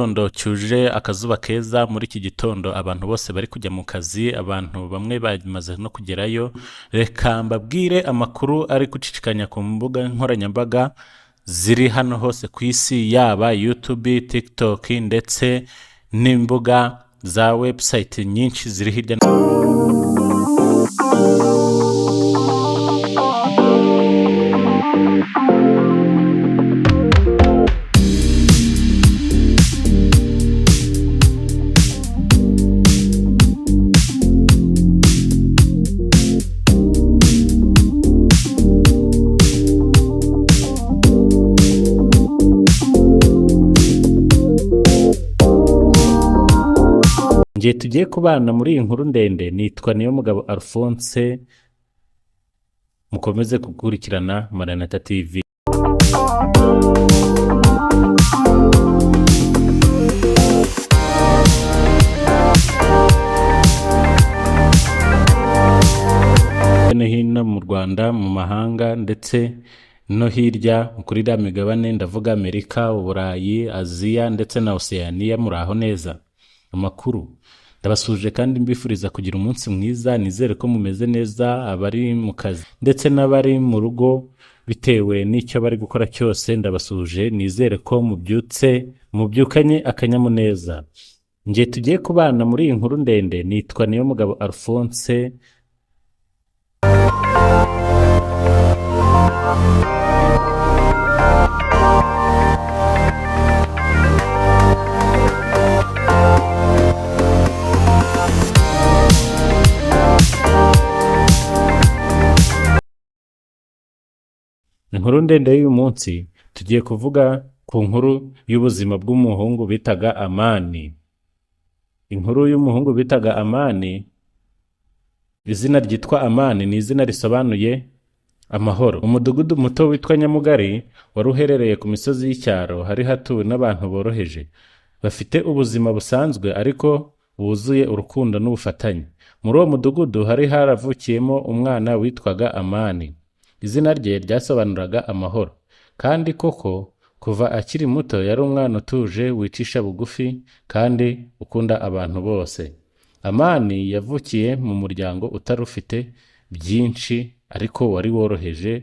gitondo cyuje akazuba keza. Muri iki gitondo abantu bose bari kujya mu kazi, abantu bamwe bamaze no kugerayo. Reka mbabwire amakuru ari gucicikanya ku mbuga nkoranyambaga ziri hano hose ku isi, yaba YouTube, TikTok ndetse n'imbuga za website nyinshi ziri hirya Ngiye tugiye kubana muri iyi nkuru ndende. Nitwa Niyomugabo Alphonse, mukomeze gukurikirana Maranatha TV. Hano hino mu Rwanda, mu mahanga ndetse no hirya kuri iriya migabane, ndavuga Amerika, Uburayi, Aziya ndetse na Oceania. Muraho neza? Amakuru ndabasuje kandi mbifuriza kugira umunsi mwiza. Nizere ko mumeze neza, abari mu kazi ndetse n'abari mu rugo bitewe n'icyo bari gukora cyose. Ndabasuje, nizere ko mubyukanye akanyamuneza. Ngiye tugiye kubana muri iyi nkuru ndende. Nitwa Niyomugabo Alphonse. Inkuru ndende y'uyu munsi tugiye kuvuga ku nkuru y'ubuzima bw'umuhungu bitaga Amani. Inkuru y'umuhungu bitaga Amani, izina ryitwa Amani ni izina risobanuye amahoro. Umudugudu muto witwa Nyamugari wari uherereye ku misozi y'icyaro, hari hatuwe n'abantu boroheje bafite ubuzima busanzwe ariko wuzuye urukundo n'ubufatanye. Muri uwo mudugudu hari haravukiyemo umwana witwaga Amani. Izina rye ryasobanuraga amahoro, kandi koko kuva akiri muto yari umwana utuje, wicisha bugufi kandi ukunda abantu bose. Amani yavukiye mu muryango utari ufite byinshi ariko wari woroheje.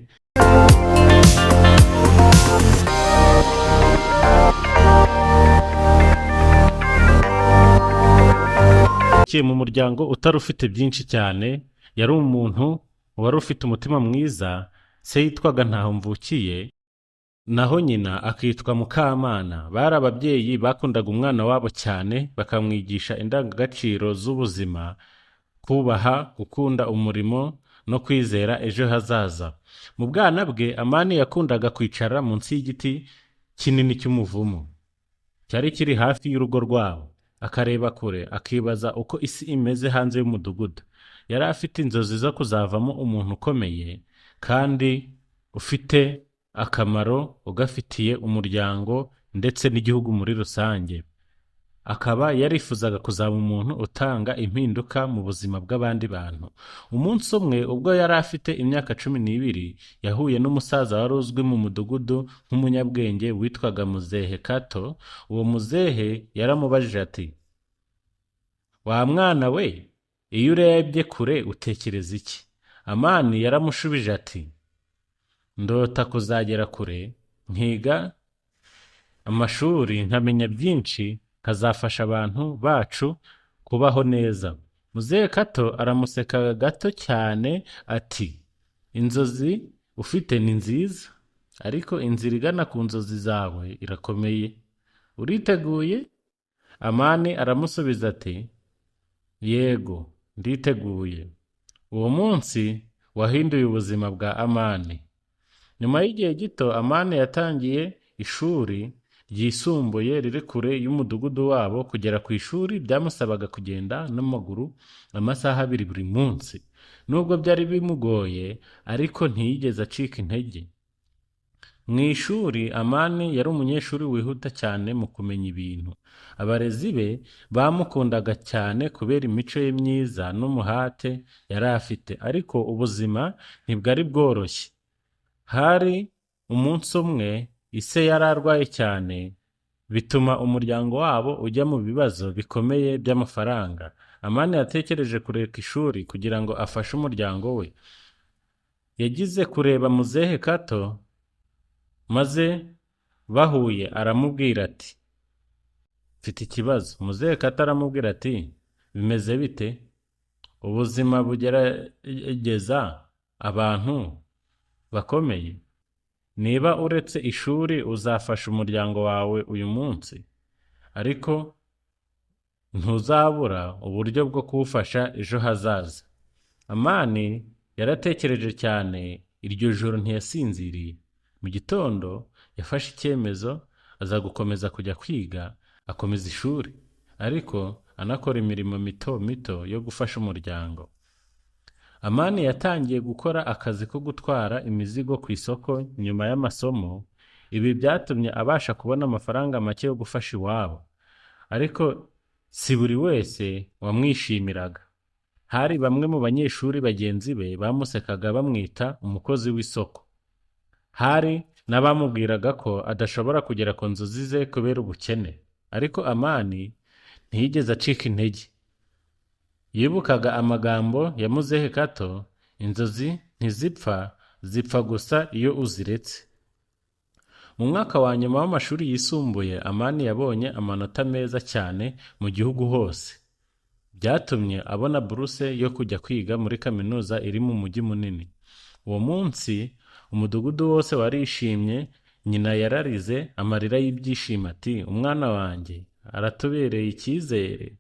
Mu muryango utari ufite byinshi cyane, yari umuntu wari ufite umutima mwiza. Se yitwaga Ntahomvukiye, naho nyina akitwa Mukamana. Bari ababyeyi bakundaga umwana wabo cyane, bakamwigisha indangagaciro z'ubuzima, kubaha, gukunda umurimo no kwizera ejo hazaza. Mu bwana bwe, Amani yakundaga kwicara munsi y'igiti kinini cy'umuvumu cyari kiri hafi y'urugo rwabo, akareba kure, akibaza uko isi imeze hanze y'umudugudu. Yari afite inzozi zo kuzavamo umuntu ukomeye kandi ufite akamaro, ugafitiye umuryango ndetse n'igihugu muri rusange. Akaba yarifuzaga kuzaba umuntu utanga impinduka mu buzima bw'abandi bantu. Umunsi umwe, ubwo yari afite imyaka 12, yahuye n'umusaza wari uzwi mu mudugudu nk'umunyabwenge witwaga Muzehe Kato. Uwo muzehe yaramubajije ati, "Wa mwana we, iyo urebye kure utekereza iki?" Amani yaramushubije ati, "Ndota kuzagera kure, nkiga amashuri, nkamenya byinshi, nkazafasha abantu bacu kubaho neza." Muzehe Kato aramuseka gato cyane ati, "Inzozi ufite ni nziza, ariko inzira igana ku nzozi zawe irakomeye. Uriteguye?" Amani aramusubiza ati, "Yego, nditeguye." Uwo munsi wahinduye ubuzima bwa Amani. Nyuma y'igihe gito, Amani yatangiye ishuri ryisumbuye riri kure y'umudugudu wabo. Kugera ku ishuri byamusabaga kugenda n'amaguru amasaha 2 buri munsi. Nubwo byari bimugoye, ariko ntiyigeze acika intege. Mu ishuri, Amani yari umunyeshuri wihuta cyane mu kumenya ibintu. Abarezi be bamukundaga cyane kubera imico ye myiza n'umuhate yari afite, ariko ubuzima ntibwari bworoshye. Hari umunsi umwe ise yari arwaye cyane, bituma umuryango wabo ujya mu bibazo bikomeye by'amafaranga. Amani yatekereje kureka ishuri kugira ngo afashe umuryango we. Yagize kureba muzehe Kato, maze bahuye aramubwira ati, mfite ikibazo. Muzehe Kato aramubwira ati, bimeze bite? Ubuzima bugerageza abantu bakomeye. Niba uretse ishuri uzafasha umuryango wawe uyu munsi, ariko ntuzabura uburyo bwo kuwufasha ejo hazaza. Amani yaratekereje cyane, iryo joro ntiyasinziriye. Mu gitondo yafashe icyemezo, aza gukomeza kujya kwiga, akomeza ishuri, ariko anakora imirimo mito mito yo gufasha umuryango. Amani yatangiye gukora akazi ko gutwara imizigo ku isoko nyuma y'amasomo. Ibi byatumye abasha kubona amafaranga make yo gufasha iwabo, ariko si buri wese wamwishimiraga. Hari bamwe mu banyeshuri bagenzi be bamusekaga bamwita umukozi w'isoko. Hari n'abamubwiraga ko adashobora kugera ku nzozi ze kubera ubukene, ariko Amani ntiyigeze acika intege. Yibukaga amagambo ya muzehe Kato, inzozi ntizipfa, zipfa gusa iyo uziretse. Mu mwaka wa nyuma w'amashuri yisumbuye, Amani yabonye amanota meza cyane mu gihugu hose. Byatumye abona buruse yo kujya kwiga muri kaminuza iri mu mujyi munini. Uwo munsi umudugudu wose warishimye. Nyina yararize amarira y'ibyishimo ati, umwana wanjye aratubereye icyizere.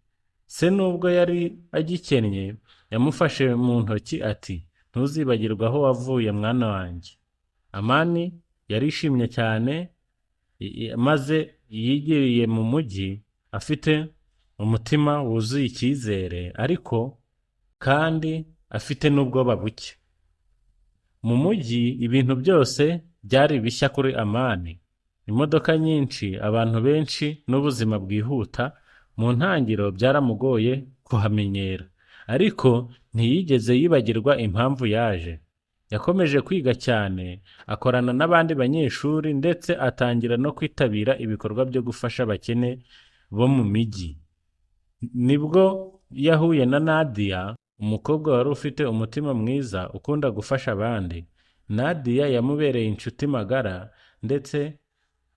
Se nubwo yari agikennye, yamufashe mu ntoki ati, ntuzibagirwe aho wavuye mwana wanjye. Amani yarishimye cyane, maze yigiriye mu mujyi afite umutima wuzuye icyizere, ariko kandi afite n'ubwoba buke. Mu mujyi ibintu byose byari bishya kuri Amani. Imodoka nyinshi, abantu benshi, n'ubuzima bwihuta. Mu ntangiriro byaramugoye kuhamenyera, ariko ntiyigeze yibagirwa impamvu yaje. Yakomeje kwiga cyane, akorana n'abandi banyeshuri, ndetse atangira no kwitabira ibikorwa byo gufasha abakene bo mu mijyi. Nibwo yahuye na Nadia, umukobwa wari ufite umutima mwiza ukunda gufasha abandi. Nadia yamubereye inshuti magara, ndetse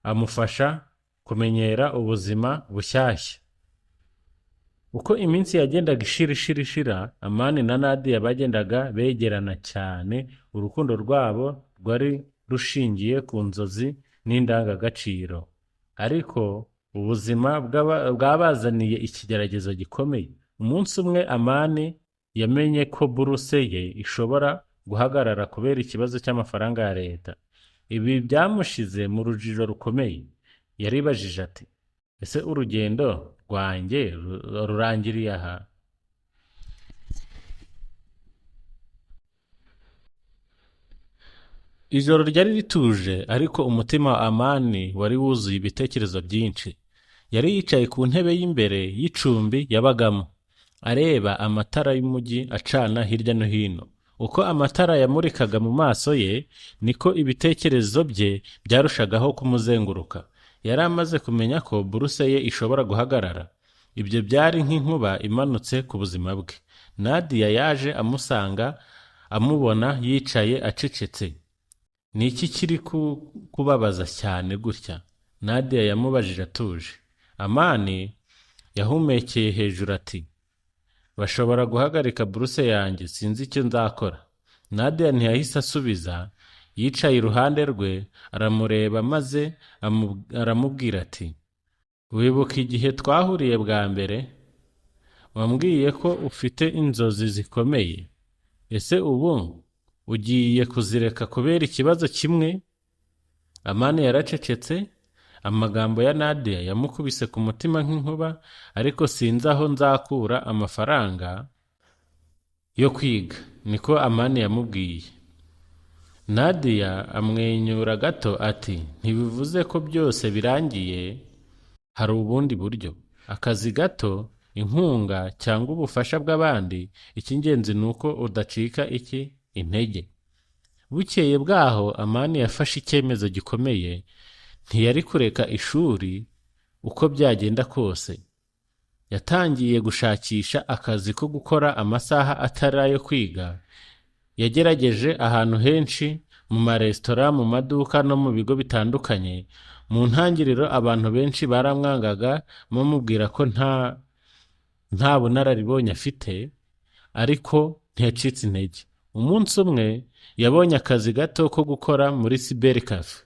amufasha kumenyera ubuzima bushyashya. Uko iminsi yagendaga ishira, Amani na Nadia bagendaga begerana cyane. Urukundo rwabo rwari rushingiye ku nzozi n'indangagaciro, ariko ubuzima bwabazaniye ikigeragezo gikomeye. Umunsi umwe Amani yamenye ko buruse ye ishobora guhagarara kubera ikibazo cy'amafaranga ya leta. Ibi byamushize mu rujijo rukomeye. Yaribajije ati, ese urugendo rwanjye rurangiriye aha? Ijoro ryari rituje, ariko umutima wa Amani wari wuzuye ibitekerezo byinshi. Yari yicaye ku ntebe y'imbere y'icumbi yabagamo, areba amatara y'umujyi acana hirya no hino. Uko amatara yamurikaga mu maso ye, niko ibitekerezo bye byarushagaho kumuzenguruka. Yari amaze kumenya ko buruse ye ishobora guhagarara. Ibyo byari nk'inkuba imanutse ku buzima bwe. Nadia yaje amusanga, amubona yicaye acecetse. Ni iki kiri kubabaza cyane gutya? Nadia yamubajije atuje. Amani yahumekeye hejuru ati, bashobora guhagarika buruse yanjye, sinzi icyo nzakora. Nadia ntiyahise asubiza. Yicaye iruhande rwe aramureba, maze aramubwira ati, wibuka igihe twahuriye bwa mbere? Wambwiye ko ufite inzozi zikomeye. Ese ubu ugiye kuzireka kubera ikibazo kimwe? Amani yaracecetse. Amagambo ya Nadia yamukubise ku mutima nk'inkuba, ariko sinzi aho nzakura amafaranga yo kwiga, niko Amani yamubwiye. Nadia amwenyura gato ati, ntibivuze ko byose birangiye, hari ubundi buryo. Akazi gato, inkunga, cyangwa ubufasha bw'abandi. Icy'ingenzi ni uko udacika intege. Bukeye bwaho Amani yafashe icyemezo gikomeye. Ntiyari kureka ishuri uko byagenda kose yatangiye gushakisha akazi ko gukora amasaha atari ayo kwiga. Yagerageje ahantu henshi, mu maresitora, mu maduka no mu bigo bitandukanye. Mu ntangiriro abantu benshi baramwangaga bamubwira ko nta bunararibonye afite, ariko ntiyacitse intege. Umunsi umwe yabonye akazi gato ko gukora muri cyber cafe,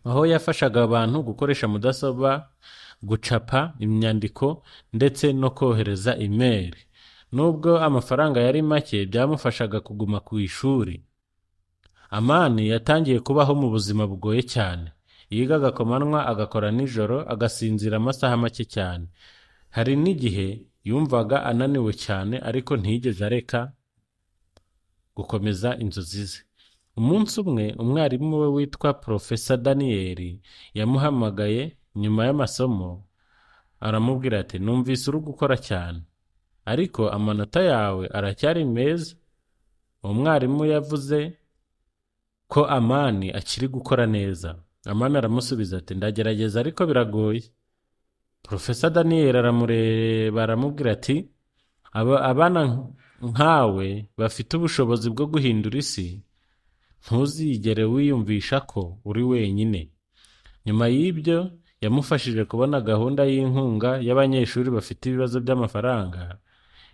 aho yafashaga abantu gukoresha mudasobwa, gucapa imyandiko ndetse no kohereza email. Nubwo amafaranga yari make, byamufashaga kuguma ku ishuri. Amani yatangiye kubaho mu buzima bugoye cyane. Yigaga ku manywa, agakora nijoro, agasinzira amasaha make cyane. Hari n'igihe yumvaga ananiwe cyane, ariko ntiyigeze areka gukomeza inzozi ze. Umunsi umwe umwarimu we witwa Profesa Daniel yamuhamagaye nyuma y'amasomo, aramubwira ati, numvise uri gukora cyane, ariko amanota yawe aracyari meza. Umwarimu yavuze ko Amani akiri gukora neza. Amani aramusubiza ati, ndagerageza ariko biragoye. Profesa Daniel aramureba aramubwira ati, abana nkawe bafite ubushobozi bwo guhindura isi, ntuzigere wiyumvisha ko uri wenyine. Nyuma y'ibyo yamufashije kubona gahunda y'inkunga y'abanyeshuri bafite ibibazo by'amafaranga.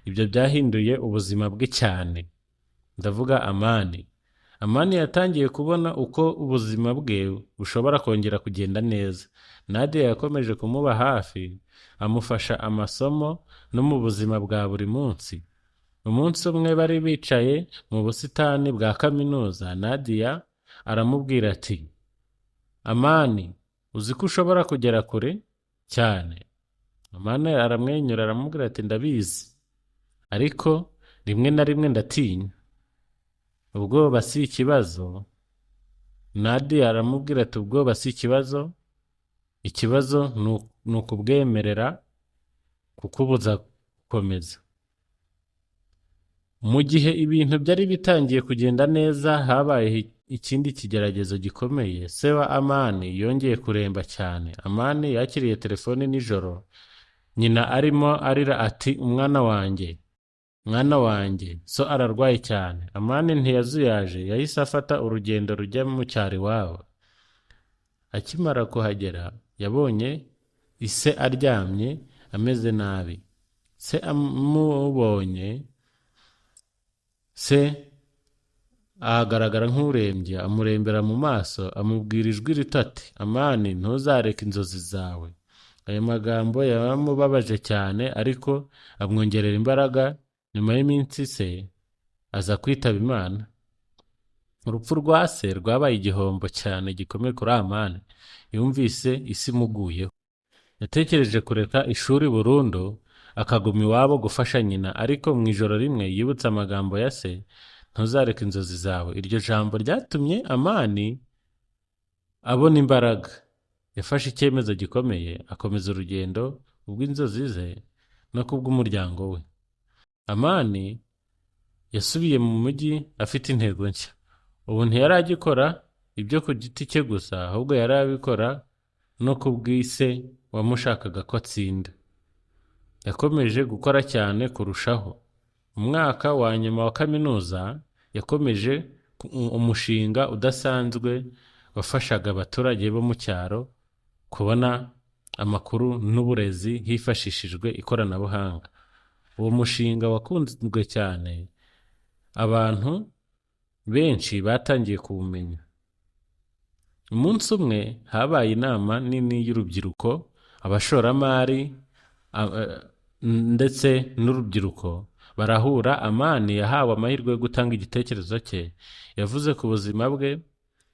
Ibyo byahinduye ubuzima bwe cyane. Ndavuga Amani. Amani yatangiye kubona uko ubuzima bwe bushobora kongera kugenda neza. Nadia yakomeje kumuba hafi, amufasha amasomo no mu buzima bwa buri munsi. Umunsi umwe bari bicaye mu busitani bwa kaminuza. Nadia aramubwira ati, Amani, uzi ko ushobora kugera kure cyane? Amani aramwenyura aramubwira ati, ndabizi, ariko rimwe na rimwe ndatinya. Ubwoba si ikibazo. Nadia aramubwira ati, ubwoba si ikibazo, ikibazo ni ukubwemerera kukubuza gukomeza. Mu gihe ibintu byari bitangiye kugenda neza, habaye ikindi kigeragezo gikomeye. Se wa Amani yongeye kuremba cyane. Amani yakiriye telefone nijoro. Nyina arimo arira ati, mwana wanjye, so ararwaye cyane. Amani ntiyazuyaje, yahise afata urugendo rujya mu cyaro iwabo. Akimara kuhagera, yabonye ise aryamye ameze nabi. Se amubonye, se ahagaragara nk'urembye, amurembera mu maso, amubwira ijwi rito ati, Amani, ntuzareke inzozi zawe. Ayo magambo yamubabaje cyane, ariko amwongerera imbaraga. Nyuma y'iminsi se aza kwitaba Imana. Urupfu rwa se rwabaye igihombo cyane gikomeye kuri Amani. Yumvise isi imuguyeho. Yatekereje kureka ishuri burundu, akaguma iwabo gufasha nyina, ariko mu ijoro rimwe yibutse amagambo ya se, ntuzareke inzozi zawe. Iryo jambo ryatumye Amani abona imbaraga. Yafashe icyemezo gikomeye, akomeza urugendo ubw'inzozi ze no kubw'umuryango we. Amani yasubiye mu mujyi afite intego nshya. Ubu ntiyari agikora ibyo ku giti cye gusa, ahubwo yari abikora no kubw'ise wamushakaga ko atsinda. Yakomeje gukora cyane kurushaho. Umwaka wa nyuma wa kaminuza yakomeje umushinga udasanzwe wafashaga abaturage bo mu cyaro kubona amakuru n'uburezi hifashishijwe ikoranabuhanga. Uwo mushinga wakunzwe cyane, abantu benshi batangiye kuwumenya. Umunsi umwe habaye inama nini y'urubyiruko, abashoramari ndetse n'urubyiruko barahura. Amani yahawe amahirwe yo gutanga igitekerezo cye. Yavuze ku buzima bwe,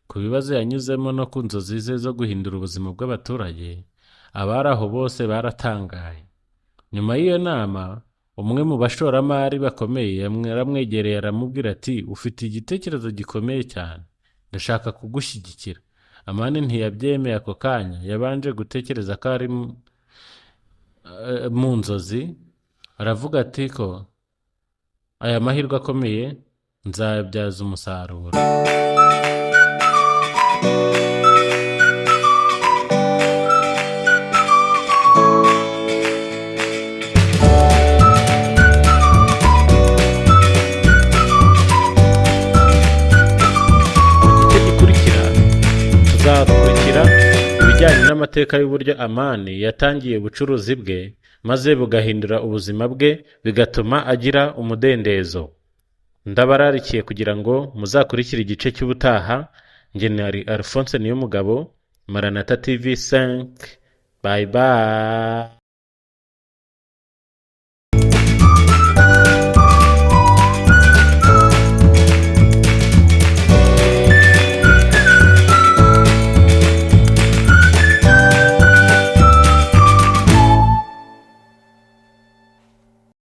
ku bibazo yanyuzemo no ku nzozi ze zo guhindura ubuzima bw'abaturage. Abari aho bose baratangaye. Nyuma y'iyo nama, umwe mu bashoramari bakomeye yaramwegereye aramubwira ati, ufite igitekerezo gikomeye cyane, ndashaka kugushyigikira. Amani ntiyabyemeye ako kanya. Yabanje gutekereza ko ari mu nzozi. Aravuga ati ko aya mahirwe akomeye nzayabyaza umusaruro. n'amateka y'uburyo amani yatangiye ubucuruzi bwe maze bugahindura ubuzima bwe bigatuma agira umudendezo. Ndabararikiye kugira ngo muzakurikire igice cy'ubutaha. Njye nari Alphonse Niyomugabo, Maranatha TV 5. Bye bye.